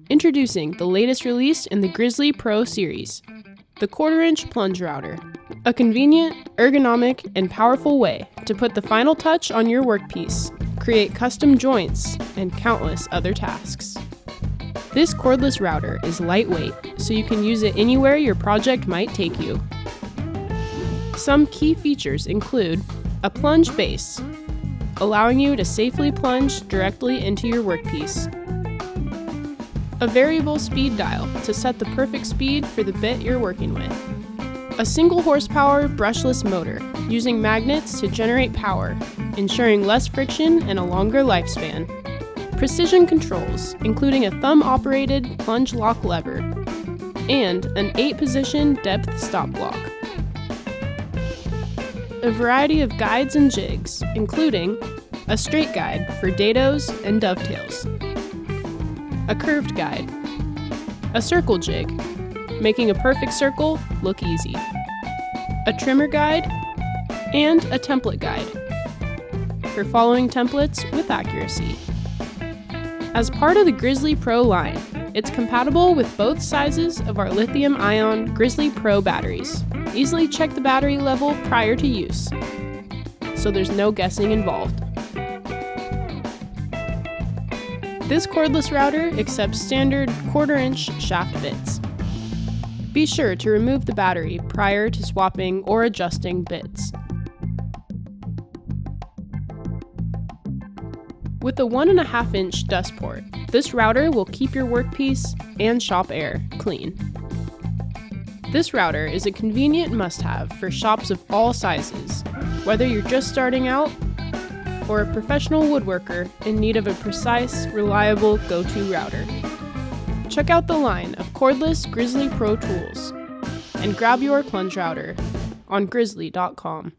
Introducing the latest release in the Grizzly PRO series, the 1/4-inch Plunge Router. A convenient, ergonomic, and powerful way to put the final touch on your workpiece, create custom joints, and countless other tasks. This cordless router is lightweight, so you can use it anywhere your project might take you. Some key features include a plunge base, allowing you to safely plunge directly into your workpiece. A variable speed dial to set the perfect speed for the bit you're working with. A single horsepower brushless motor using magnets to generate power, ensuring less friction and a longer lifespan. Precision controls, including a thumb-operated plunge lock lever, and an 8-position depth stop block. A variety of guides and jigs, including a straight guide for dados and dovetails, a curved guide, a circle jig, making a perfect circle look easy, a trimmer guide, and a template guide for following templates with accuracy. As part of the Grizzly PRO line, it's compatible with both sizes of our lithium-ion Grizzly PRO batteries. Easily check the battery level prior to use, so there's no guessing involved. This cordless router accepts standard 1/4-inch shaft bits. Be sure to remove the battery prior to swapping or adjusting bits. With a 1.5-inch dust port, this router will keep your workpiece and shop air clean. This router is a convenient must-have for shops of all sizes, whether you're just starting out or a professional woodworker in need of a precise, reliable go-to router. Check out the line of cordless Grizzly PRO tools and grab your plunge router on grizzly.com.